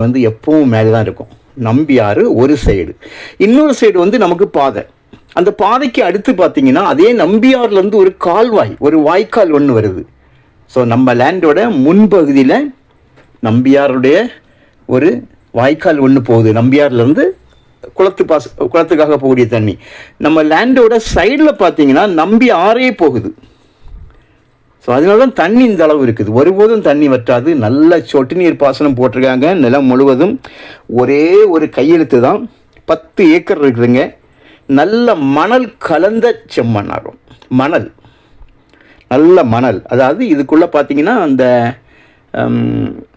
வந்து எப்பவும் மேலே தான் இருக்கும். நம்பியாறு ஒரு சைடு, இன்னொரு சைடு வந்து நமக்கு பாதை. அந்த பாதைக்கு அடுத்து பார்த்தீங்கன்னா அதே நம்பியாறுலேருந்து ஒரு கால்வாய், ஒரு வாய்க்கால் ஒன்று வருது. ஸோ நம்ம லேண்டோட முன்பகுதியில் நம்பியாருடைய ஒரு வாய்க்கால் ஒன்று போகுது. நம்பியார்லேருந்து குளத்துக்காக போகக்கூடிய தண்ணி. நம்ம லேண்டோட சைடில் பார்த்தீங்கன்னா நம்பி ஆறே போகுது. ஸோ அதனால தான் தண்ணி இந்த அளவு இருக்குது. ஒருபோதும் தண்ணி வற்றாது. நல்ல சொட்டு நீர் பாசனம் போட்டிருக்காங்க. நிலம் முழுவதும் ஒரே ஒரு கையெழுத்து தான். 10 ஏக்கர் இருக்குதுங்க. நல்ல மணல் கலந்த செம்மண் ஆகும். மணல், நல்ல மணல். அதாவது இதுக்குள்ளே பார்த்தீங்கன்னா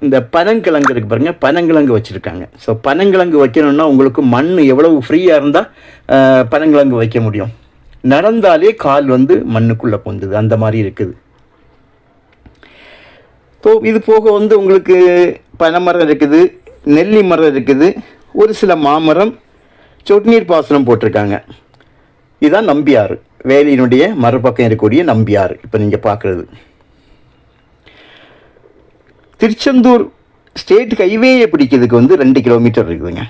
இந்த பனங்கிழங்கு இருக்குது பாருங்கள், பனங்கிழங்கு வச்சுருக்காங்க. ஸோ பனங்கிழங்கு வைக்கணும்னா உங்களுக்கு மண் எவ்வளவு ஃப்ரீயாக இருந்தால் பனங்கிழங்கு வைக்க முடியும். நடந்தாலே கால் வந்து மண்ணுக்குள்ளே பொந்துது, அந்த மாதிரி இருக்குது. ஸோ இது போக வந்து உங்களுக்கு பனைமரம் இருக்குது, நெல்லி மரம் இருக்குது, ஒரு சில மாமரம், சொட்டு நீர் பாசனம் போட்டிருக்காங்க. இதுதான் நம்பியாறு, வேலியினுடைய மறுபக்கம் இருக்கக்கூடிய நம்பியாறு இப்போ நீங்கள் பார்க்குறது. திருச்செந்தூர் ஸ்டேட் ஹைவேயை பிடிக்கிறதுக்கு வந்து 2 கிலோமீட்டர் இருக்குதுங்க.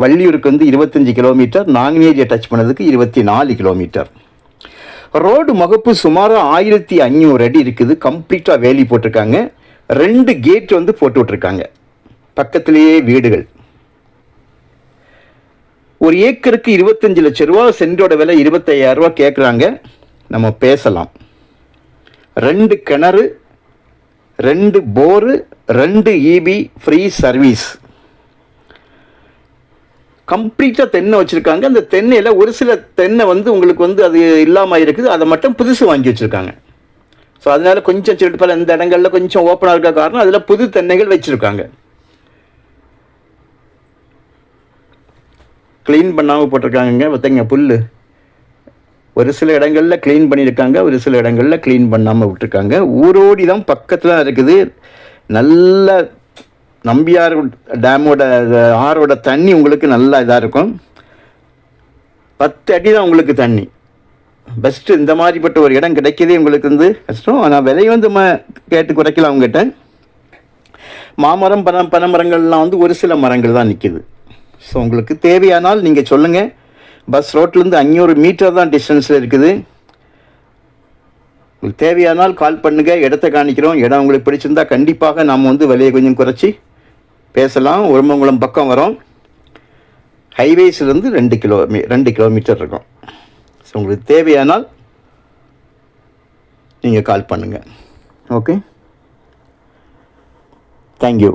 வள்ளியூருக்கு வந்து 25 கிலோமீட்டர், நாங்குநேரியை டச் பண்ணதுக்கு 24 கிலோமீட்டர். ரோடு முகப்பு சுமார் 1500 அடி இருக்குது. கம்ப்ளீட்டாக வேலி போட்டிருக்காங்க. 2 கேட் வந்து போட்டு விட்ருக்காங்க. பக்கத்திலேயே வீடுகள். ஒரு ஏக்கருக்கு 25 லட்சம் ரூபா, சென்டோட விலை 25,000 ரூபா கேட்குறாங்க. நம்ம பேசலாம். 2 கிணறு, 2 போரு, 2 EB ஃப்ரீ சர்வீஸ். கம்ப்ளீட்டாக தென்னை வச்சுருக்காங்க. அந்த தென்னையில் ஒரு சில தென்னை வந்து உங்களுக்கு வந்து அது இல்லாமல் இருக்குது. அதை மட்டும் புதுசு வாங்கி வச்சுருக்காங்க. ஸோ அதனால் கொஞ்சம் சொல்லிட்டு பல இந்த இடங்களில் கொஞ்சம் ஓப்பனாக இருக்க காரணம் அதில் புது தென்னைகள் வச்சுருக்காங்க. க்ளீன் பண்ணாமல் போட்டிருக்காங்க. பார்த்தீங்க புல் ஒரு சில இடங்களில் க்ளீன் பண்ணியிருக்காங்க, ஒரு சில இடங்களில் க்ளீன் பண்ணாமல் விட்டுருக்காங்க. ஊரோடி தான் பக்கத்தில் இருக்குது. நல்ல நம்பியார் டேமோட ஆறோட தண்ணி உங்களுக்கு நல்லா இதாக இருக்கும். 10 அடி தான் உங்களுக்கு தண்ணி. பெஸ்ட்டு. இந்த மாதிரிப்பட்ட ஒரு இடம் கிடைக்கிதே உங்களுக்கு வந்து கஷ்டம். ஆனால் விலை வந்து கேட்டு குறைக்கலாம் அவங்ககிட்ட. மாமரம், பனைமரங்கள்லாம் வந்து ஒரு சில மரங்கள் தான் நிற்கிது. ஸோ உங்களுக்கு தேவையானால் நீங்கள் சொல்லுங்கள். பஸ் ரோட்லேருந்து 500 மீட்டர் தான் டிஸ்டன்ஸில் இருக்குது. உங்களுக்கு தேவையானால் கால் பண்ணுங்கள், இடத்த காணிக்கிறோம். இடம் உங்களுக்கு பிடிச்சிருந்தால் கண்டிப்பாக நாம் வந்து விலையை கொஞ்சம் குறைச்சி பேசலாம். உரமங்குளம் பக்கம் வரோம். ஹைவேஸ்லேருந்து 2 கிலோமீட்டர் இருக்கும். ஸோ உங்களுக்கு தேவையானால் நீங்கள் கால் பண்ணுங்கள். Okay, thank you.